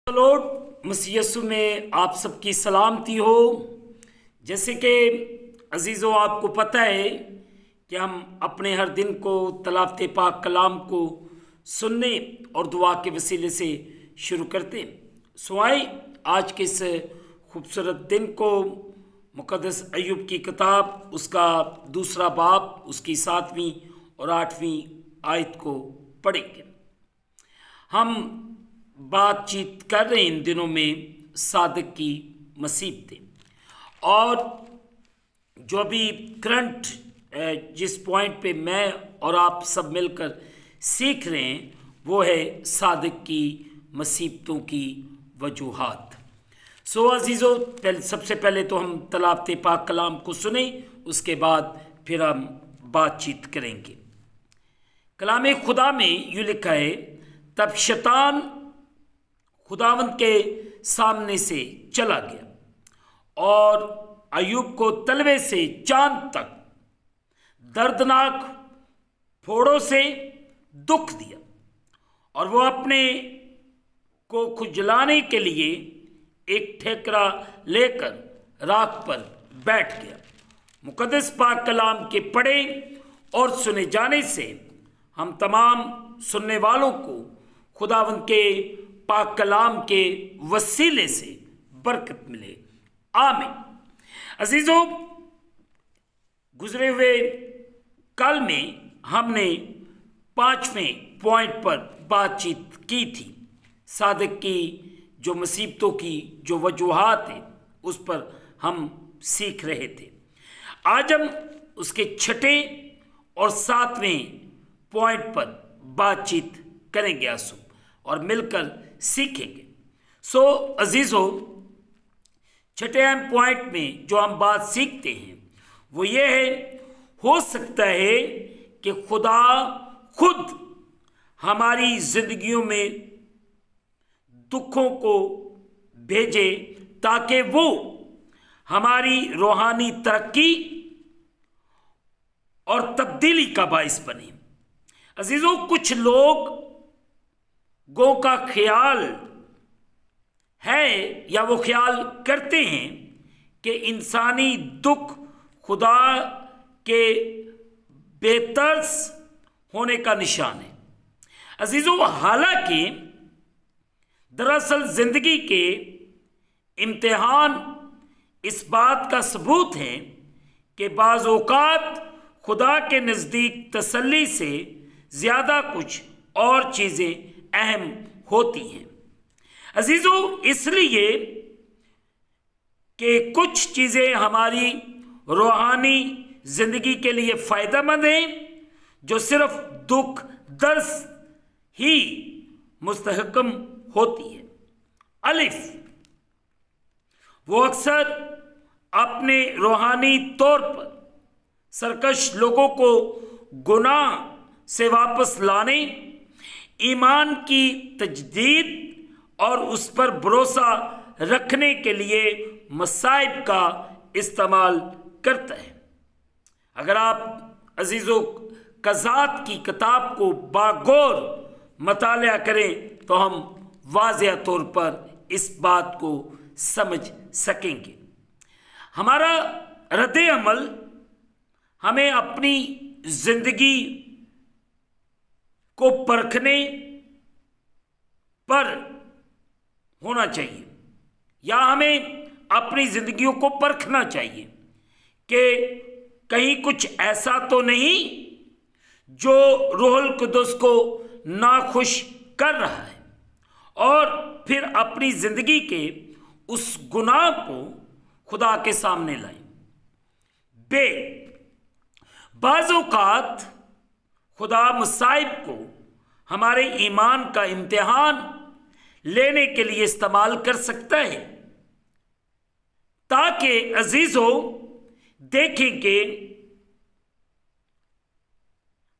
Lord मसीह यीशु में आप सबकी सलामती हो। जैसे कि अजीज़ों आपको पता है कि हम अपने हर दिन को तलावत पाक कलाम को सुनने और दुआ के वसीले से शुरू करते हैं। सुआए आज के इस खूबसूरत दिन को मुक़द्दस अय्यूब की किताब उसका दूसरा बाब उसकी 7वीं और 8वीं आयत को पढ़ेंगे। हम बातचीत कर रहे हैं इन दिनों में सादिक की मुसीबतें, और जो अभी करंट जिस पॉइंट पे मैं और आप सब मिलकर सीख रहे हैं वो है सादिक की मुसीबतों की वजूहात। सो अजीज़ों, सबसे पहले तो हम तलावत पाक कलाम को सुने, उसके बाद फिर हम बातचीत करेंगे। कलाम खुदा में यूँ लिखा है, तब शैतान खुदावंद के सामने से चला गया और अय्यूब को तलवे से चांद तक दर्दनाक फोड़ों से दुख दिया, और वो अपने को खुजलाने के लिए एक ठेकरा लेकर राख पर बैठ गया। मुक़द्दस पाक कलाम के पढ़े और सुने जाने से हम तमाम सुनने वालों को खुदावंद के पाक कलाम के वसीले से बरकत मिले, आमीन। अजीज़ों, गुजरे हुए कल में हमने 5वें पॉइंट पर बातचीत की थी। सादिक की जो मुसीबतों की जो वजूहात है उस पर हम सीख रहे थे। आज हम उसके 6ठे और 7वें पॉइंट पर बातचीत करेंगे आंसू और मिलकर सीखेंगे। सो अजीज़ों, 6ठे पॉइंट में जो हम बात सीखते हैं वो ये है, हो सकता है कि खुदा खुद हमारी जिंदगियों में दुखों को भेजे ताकि वो हमारी रूहानी तरक्की और तब्दीली का बाइस बने। अजीज़ों, कुछ लोगों का ख्याल है या वो ख्याल करते हैं कि इंसानी दुख खुदा के बेतर्स होने का निशान है। अजीज़ों, हालांकि दरअसल जिंदगी के इम्तिहान इस बात का सबूत है कि बाज़ औक़ात खुदा के नज़दीक तसल्ली से ज़्यादा कुछ और चीज़ें अहम होती हैं। अजीज़ों, इसलिए कि कुछ चीज़ें हमारी रूहानी ज़िंदगी के लिए फ़ायदेमंद हैं जो सिर्फ दुख दर्द ही मुस्तहकम होती है। अलिफ, वो अक्सर अपने रूहानी तौर पर सरकश लोगों को गुनाह से वापस लाने, ईमान की तजदीद और उस पर भरोसा रखने के लिए मसाइब का इस्तेमाल करता है। अगर आप अजीज़ों कज़ात की किताब को बागौर मतालिया करें तो हम वाज़ेह तौर पर इस बात को समझ सकेंगे। हमारा रद्द अमल हमें अपनी ज़िंदगी को परखने पर होना चाहिए, या हमें अपनी ज़िंदगियों को परखना चाहिए कि कहीं कुछ ऐसा तो नहीं जो रूहुल कुद्दुस को नाखुश कर रहा है, और फिर अपनी ज़िंदगी के उस गुनाह को खुदा के सामने लाएं। बाज़ औक़ात खुदा मुसाइब को हमारे ईमान का इम्तिहान लेने के लिए इस्तेमाल कर सकता है, ताकि अजीज़ों देखें कि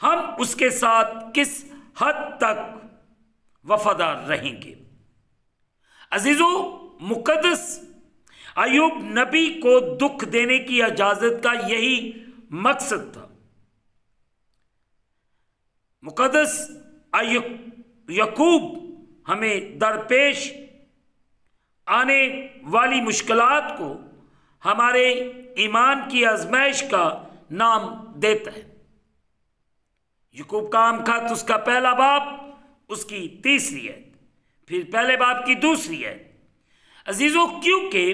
हम उसके साथ किस हद तक वफादार रहेंगे। अजीज़ों, मुक़द्दस अय्यूब नबी को दुख देने की इजाज़त का यही मकसद था। मुक़द्दस याकूब हमें दरपेश आने वाली मुश्किलात को हमारे ईमान की आजमाइश का नाम देता है। याकूब का आम खत उसका पहला बाब उसकी 3री आयत, फिर पहले बाब की 2री आयत। अजीजों, क्योंकि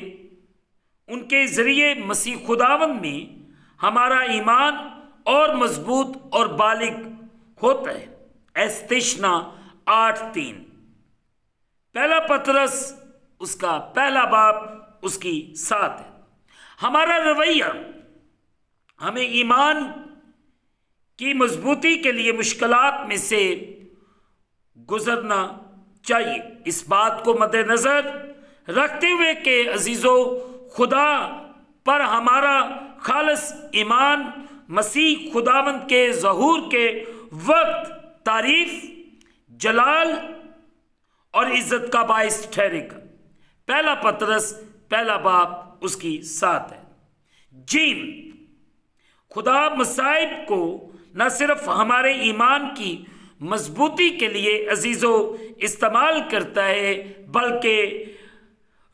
उनके जरिए मसीह खुदावंद में हमारा ईमान और मजबूत और बालिग होता है। एस्तेशना 8:3, पहला पतरस उसका पहला बाब उसकी 7 है। हमारा रवैया हमें ईमान की मजबूती के लिए मुश्किलात में से गुजरना चाहिए। इस बात को मद्देनजर रखते हुए कि अजीजों, खुदा पर हमारा खालिस ईमान मसीह खुदावंद के ज़हूर के वक्त तारीफ, जलाल और इज्जत का बाइस ठहरेगा। पहला पतरस पहला बाब उसकी 7 है। जीम, खुदा मसाइब को न सिर्फ हमारे ईमान की मजबूती के लिए अजीजों इस्तेमाल करता है, बल्कि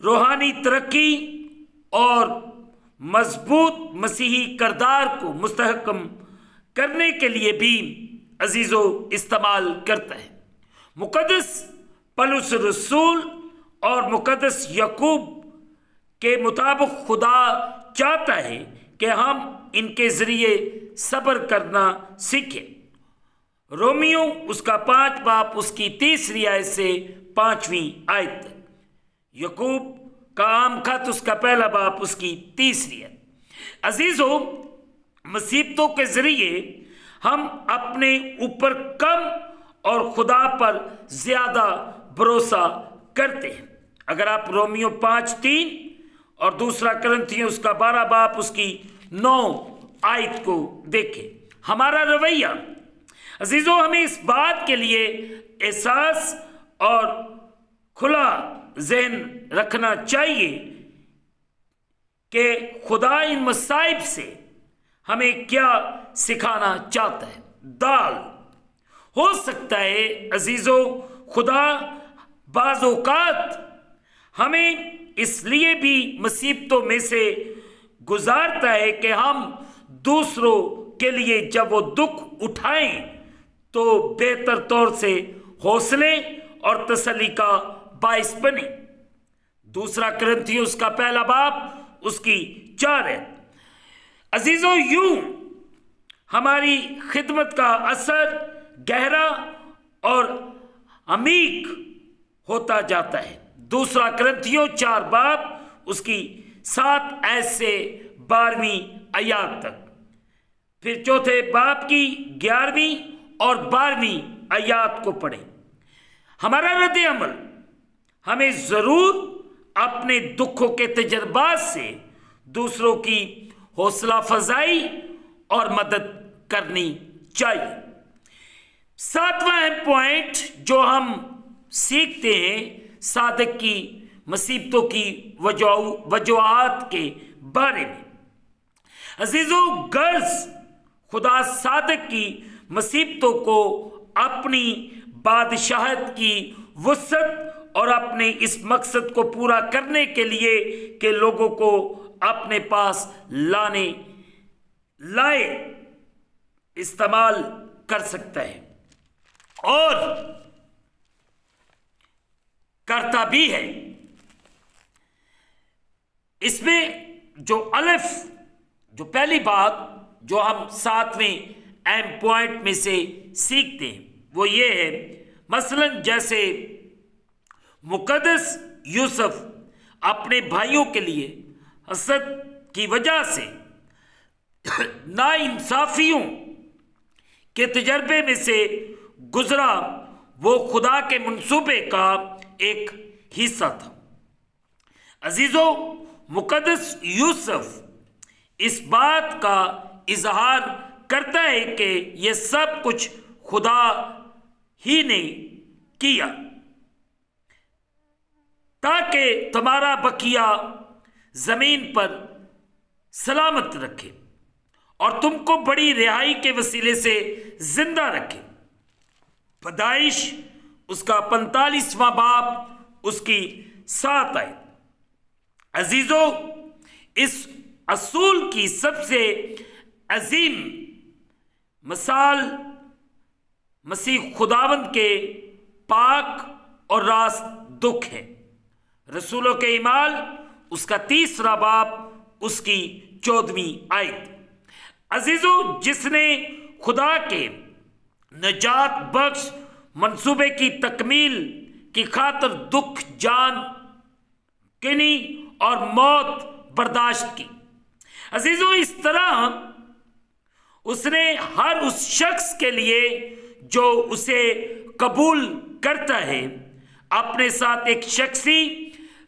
रूहानी तरक्की और मजबूत मसीही किरदार को मुस्तहकम करने के लिए भी अजीजों इस्तेमाल करता है। मुकद्दस पौलुस रसूल और मुकद्दस याकूब के मुताबिक खुदा चाहता है कि हम इनके जरिए सब्र करना सीखें। रोमियो उसका 5 बाब उसकी 3री आयत से 5वीं आयत तक। याकूब का आम खत उसका पहला बाब उसकी 3री आयत। अजीजों, मुसीबतों के जरिए हम अपने ऊपर कम और खुदा पर ज्यादा भरोसा करते हैं। अगर आप रोमियो 5:3 और दूसरा करंथियों उसका 12 बाब उसकी 9 आयत को देखें। हमारा रवैया अजीजों हमें इस बात के लिए एहसास और खुला जहन रखना चाहिए कि खुदा इन मसाइब से हमें क्या सिखाना चाहता है। दाल हो सकता है अजीजों, खुदा बाज़ औक़ात हमें इसलिए भी मुसीबतों में से गुजारता है कि हम दूसरों के लिए जब वो दुख उठाएं तो बेहतर तौर से हौसले और तसल्ली का बाइस बने। दूसरा करंथियों उसका पहला बाब उसकी 4 है। अजीजों, यूं हमारी खिदमत का असर गहरा और अमीक होता जाता है। दूसरा करंथियों 4 बाब उसकी 7 आयत से 12वीं आयत तक, फिर चौथे बाब की 11वीं और 12वीं आयत को पढ़ें। हमारा रद्द अमल हमें जरूर अपने दुखों के तजर्बात से दूसरों की हौसला फजाई और मदद करनी चाहिए। 7वां पॉइंट जो हम सीखते हैं सादिक की मुसीबतों की वजूहात के बारे में। अजीजों, गर्ज खुदा सादिक की मुसीबतों को अपनी बादशाहत की वुसअत और अपने इस मकसद को पूरा करने के लिए कि लोगों को अपने पास लाए इस्तेमाल कर सकता है और करता भी है। इसमें जो अलिफ, जो पहली बात जो हम 7वें अहम पॉइंट में से सीखते हैं वो ये है, मसलन जैसे मुकद्दस यूसुफ अपने भाइयों के लिए हसद की वजह से नाइंसाफियों के तजर्बे में से गुजरा, वो खुदा के मंसूबे का एक हिस्सा था। अजीजों, मुकद्दस यूसुफ इस बात का इजहार करता है कि यह सब कुछ खुदा ही ने किया ताकि तुम्हारा बकिया जमीन पर सलामत रखे और तुमको बड़ी रिहाई के वसीले से जिंदा रखे। पैदाइश उसका 45वां बाब उसकी 7 आयत। अजीजों, इस असूल की सबसे अजीम मिसाल मसीह खुदावंद के पाक और रास्त दुख है। रसूलों के ईमाल उसका 3 बाब उसकी 14वीं आयत। अजीजों, जिसने खुदा के नजात बख्श मंसूबे की तकमील की खातिर दुख, जान किनी और मौत बर्दाश्त की। अजीजों, इस तरह उसने हर उस शख्स के लिए जो उसे कबूल करता है अपने साथ एक शख्सी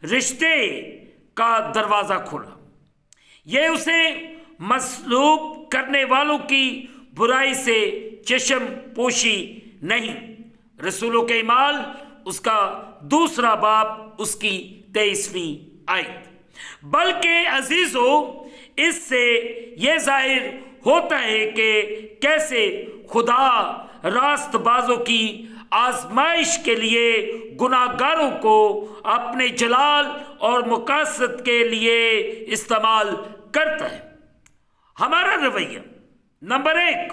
रिश्ते का दरवाज़ा खोला। यह उसे मसलूब करने वालों की बुराई से चश्म पोशी नहीं। रसूलों के ईमाल उसका 2 बाब उसकी 23वीं आयत। बल्कि अजीजों, इससे यह जाहिर होता है कि कैसे खुदा रास्तबाजों की आजमाइश के लिए गुनाहगारों को अपने जलाल और मुकासद के लिए इस्तेमाल करता है। हमारा रवैया नंबर 1,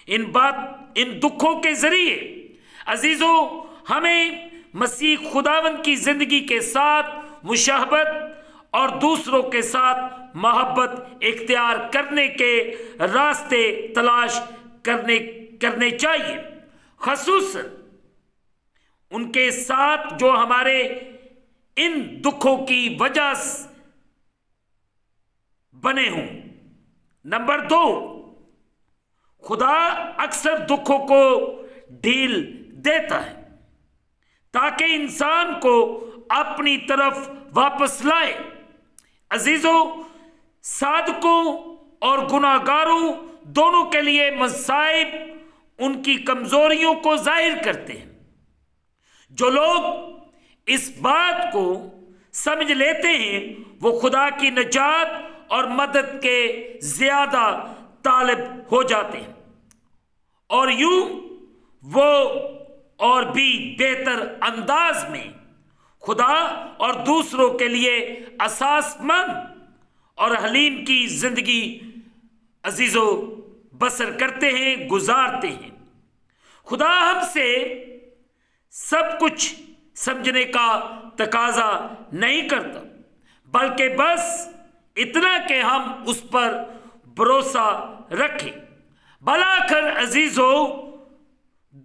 इन दुखों के जरिए अजीजों हमें मसीह खुदावंद की जिंदगी के साथ मुशाहबत और दूसरों के साथ मोहब्बत इख्तियार करने के रास्ते तलाश करने चाहिए, ख़ुसूसन उनके साथ जो हमारे इन दुखों की वजह बने हों। नंबर 2, खुदा अक्सर दुखों को ढील देता है ताकि इंसान को अपनी तरफ वापस लाए। अजीजों, सादकों और गुनाहगारों दोनों के लिए मसाइब उनकी कमजोरियों को जाहिर करते हैं। जो लोग इस बात को समझ लेते हैं वो खुदा की नजात और मदद के ज्यादा तालिब हो जाते हैं और यूं वो और भी बेहतर अंदाज में खुदा और दूसरों के लिए असासमंद और हलीम की जिंदगी अजीजों बसर करते हैं, गुजारते हैं। खुदा हमसे सब कुछ समझने का तकाजा नहीं करता, बल्कि बस इतना कि हम उस पर भरोसा रखें। भलाकर अजीजों,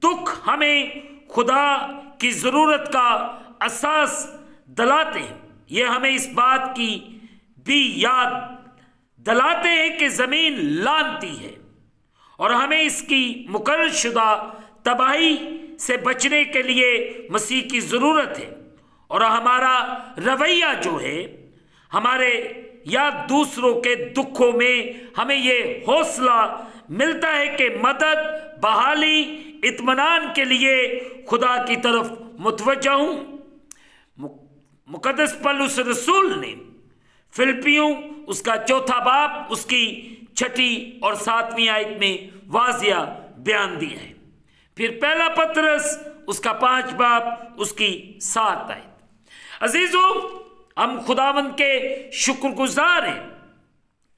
दुख हमें खुदा की ज़रूरत का एहसास दिलाते हैं। ये हमें इस बात की भी याद दिलाते हैं कि ज़मीन लानती है और हमें इसकी मुकर्रर शुदा तबाही से बचने के लिए मसीह की ज़रूरत है। और हमारा रवैया जो है हमारे या दूसरों के दुखों में हमें ये हौसला मिलता है कि मदद, बहाली, इत्मीनान के लिए खुदा की तरफ मुतवज्जा हूँ। मुकद्दस पौलुस रसूल ने फिलिपियों उसका 4 बाब उसकी 6 और 7वीं आयत में वाजिया बयान दिया है। फिर पहला पतरस उसका 5 बाब उसकी 7 आयत। अजीजों, हम खुदावंद के शुक्रगुजार हैं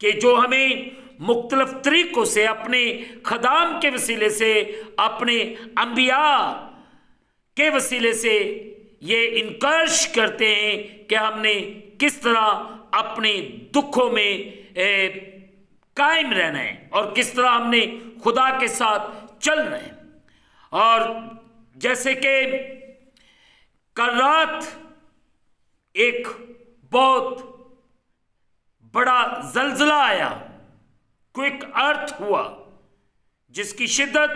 कि जो हमें मुख्तलिफ तरीकों से अपने खदाम के वसीले से, अपने अंबिया के वसीले से ये इनकरेज करते हैं कि हमने किस तरह अपने दुखों में कायम रहना है और किस तरह हमने खुदा के साथ चलना है। और जैसे कि कल रात एक बहुत बड़ा जल्जला आया, क्विक अर्थ हुआ जिसकी शिद्दत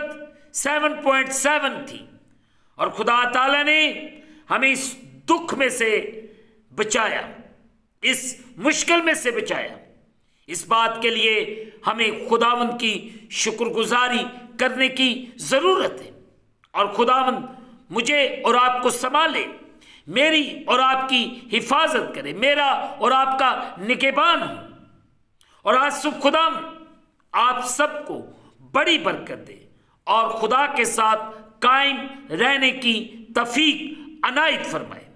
7.7 थी और खुदा ताला ने हमें इस दुख में से बचाया, इस मुश्किल में से बचाया। इस बात के लिए हमें खुदावंद की शुक्रगुजारी करने की ज़रूरत है और खुदावंद मुझे और आपको संभाले, मेरी और आपकी हिफाजत करे, मेरा और आपका निगहबान हो। और आज सुबह खुदावंद आप सबको बड़ी बरकत दे और खुदा के साथ कायम रहने की तौफीक अनायत फरमाए।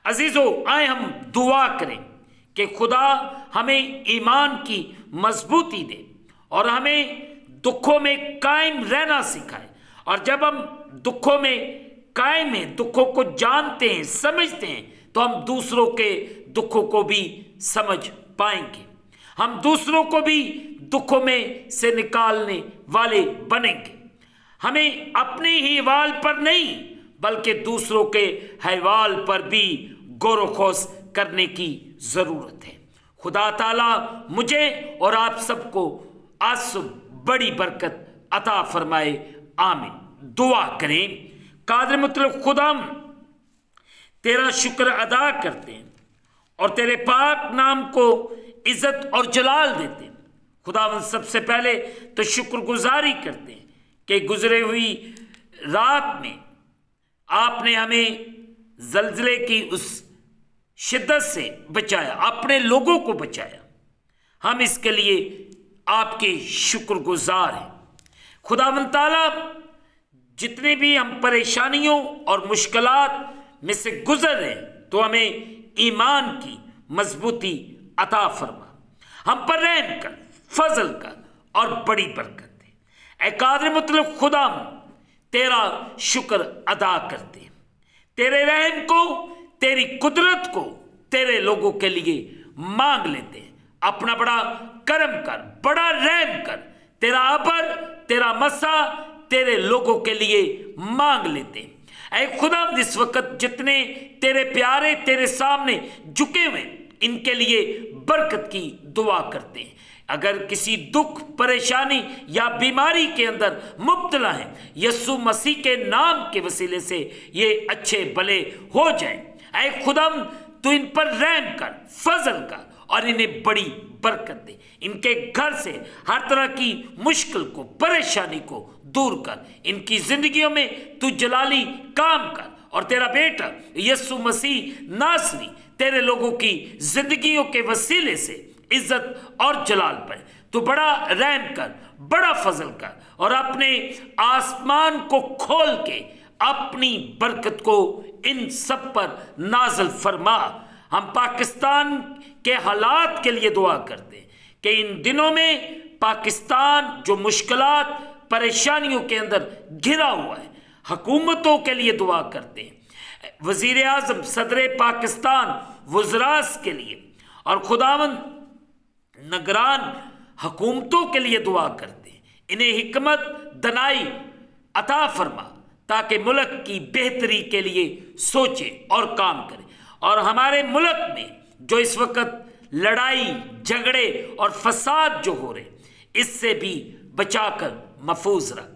अजीजों, आए हम दुआ करें कि खुदा हमें ईमान की मजबूती दे और हमें दुखों में कायम रहना सिखाए। और जब हम दुखों में कायम हैं, दुखों को जानते हैं, समझते हैं, तो हम दूसरों के दुखों को भी समझ पाएंगे। हम दूसरों को भी दुखों में से निकालने वाले बनेंगे। हमें अपने ही हाल पर नहीं बल्कि दूसरों के हाल पर भी गौर-व-खोज करने की जरूरत है। खुदा ताला मुझे और आप सबको आज सुबह बड़ी बरकत अता फरमाए। आमीन। दुआ करें। कादिर मुतलक खुदा, तेरा शुक्र अदा करते हैं और तेरे पाक नाम को इज्जत और जलाल देते हैं। खुदा, सबसे पहले तो शुक्रगुजारी करते हैं कि गुजरे हुई रात में आपने हमें जल्जले की उस शिद्दत से बचाया, अपने लोगों को बचाया। हम इसके लिए आपके शुक्रगुजार हैं। खुदावंद ताला, जितने भी हम परेशानियों और मुश्किलात में से गुजर रहे हैं, तो हमें ईमान की मजबूती अता फरमा। हम पर रहम कर, फजल कर और बड़ी बरकत दे। ऐ कादिर मुतलक खुदा, तेरा शुक्र अदा करते हैं। तेरे रहम को, तेरी कुदरत को तेरे लोगों के लिए मांग लेते हैं। अपना बड़ा करम कर, बड़ा रहम कर। तेरा अबर, तेरा मसा तेरे लोगों के लिए मांग लेते हैं। ऐ खुदा, इस वक्त जितने तेरे प्यारे तेरे सामने झुके हुए, इनके लिए बरकत की दुआ करते हैं। अगर किसी दुख, परेशानी या बीमारी के अंदर मुब्तला है, यीशु मसीह के नाम के वसीले से ये अच्छे भले हो जाए। ऐ खुदा, तू इन पर रहम कर, फजल कर और इन्हें बड़ी बरकत दे। इनके घर से हर तरह की मुश्किल को, परेशानी को दूर कर। इनकी जिंदगियों में तू जलाली काम कर और तेरा बेटा यीशु मसीह नासरी तेरे लोगों की जिंदगियों के वसीले से इज्जत और जलाल पाए। तू बड़ा रहम कर, बड़ा फजल कर और अपने आसमान को खोल के अपनी बरकत को इन सब पर नाजल फरमा। हम पाकिस्तान के हालात के लिए दुआ करते हैं कि इन दिनों में पाकिस्तान जो मुश्किलात, परेशानियों के अंदर घिरा हुआ है, हुकूमतों के लिए दुआ करते हैं। वजीर आजम, सदर पाकिस्तान, वज़रास के लिए और खुदावंद नगरान हुकूमतों के लिए दुआ करते हैं। इन्हें हिकमत, दनाई अता फरमा ताकि मुल्क की बेहतरी के लिए सोचे और काम करे। और हमारे मुल्क में जो इस वक्त लड़ाई, झगड़े और फसाद जो हो रहे, इससे भी बचाकर महफूज रख।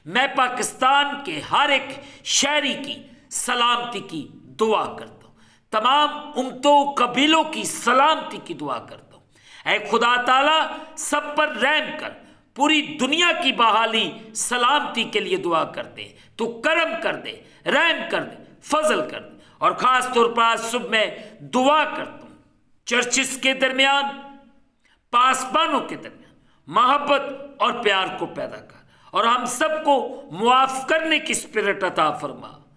मैं पाकिस्तान के हर एक शहरी की सलामती की दुआ करता हूँ, तमाम उम्मतों, कबीलों की सलामती की दुआ करता हूँ। ऐ खुदा ताला, सब पर रहम कर। पूरी दुनिया की बहाली, सलामती के लिए दुआ करते हैं। तू करम कर दे, रहम कर दे, फजल कर दे। और ख़ास तौर पर आज सुबह मैं दुआ करता हूँ चर्चिस के दरमियान, पासबानों के दरमियान मोहब्बत और प्यार को पैदा कर और हम सबको मुआफ़ करने की स्पिरिट अता फरमा,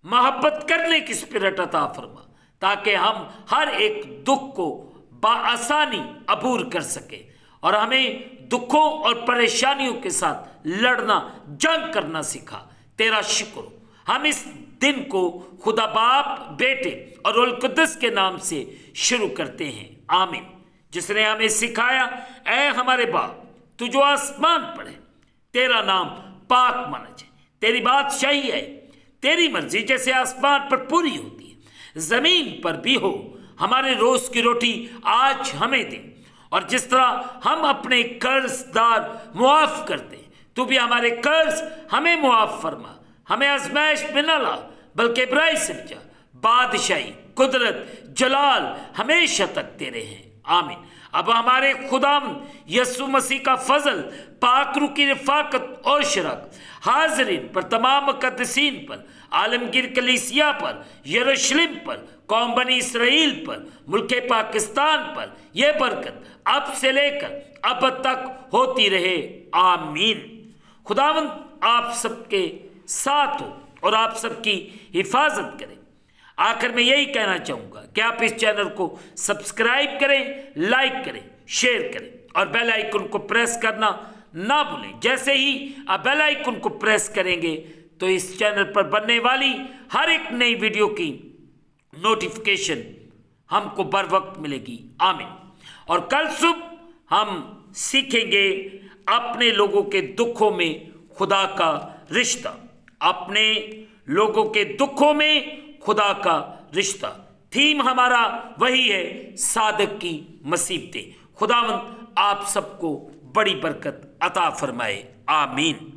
मोहब्बत करने की स्पिरिट अता फरमा, ताकि हम हर एक दुख को बाआसानी अबूर कर सके और हमें दुखों और परेशानियों के साथ लड़ना, जंग करना सिखा। तेरा शुक्र। हम इस दिन को खुदा बाप, बेटे और रुल कुद्दस के नाम से शुरू करते हैं। आमीन। जिसने हमें सिखाया, ऐ हमारे बाप, तू जो आसमान पर है, तेरा नाम पाक माना जाए। तेरी बादशाही है, तेरी मर्जी जैसे आसमान पर पूरी होती है, जमीन पर भी हो। हमारे रोज की रोटी आज हमें दे और जिस तरह हम अपने कर्जदार मुआफ करते, तू भी हमारे कर्ज हमें मुआफ फरमा। हमें आजमाइश में न ला बल्कि बुराई से बचा। बादशाही, कुदरत, जलाल हमेशा तक तेरे हैं। आमीन। अब हमारे खुदावंद यीशु मसीह का फजल, पाक रूह की रफाकत और शराकत हाज़रीन पर, तमाम मुक़द्दसीन पर, आलमगीर कलीसिया पर, यरूशलेम पर, कौम बनी इसराइल पर, मुल्क पाकिस्तान पर, यह बरकत अब से लेकर अब तक होती रहे। आमीन। खुदावंद आप सबके साथ हो और आप सबकी हिफाजत करें। आखिर में यही कहना चाहूँगा कि आप इस चैनल को सब्सक्राइब करें, लाइक करें, शेयर करें और बेल आइकन को प्रेस करना ना भूलें। जैसे ही आप बेल आइकन को प्रेस करेंगे तो इस चैनल पर बनने वाली हर एक नई वीडियो की नोटिफिकेशन हमको बर वक्त मिलेगी। आमीन। और कल सुबह हम सीखेंगे अपने लोगों के दुखों में खुदा का रिश्ता। अपने लोगों के दुखों में खुदा का रिश्ता। थीम हमारा वही है, सादक की मुसीबतें। खुदावंद आप सबको बड़ी बरकत अता फरमाए। आमीन।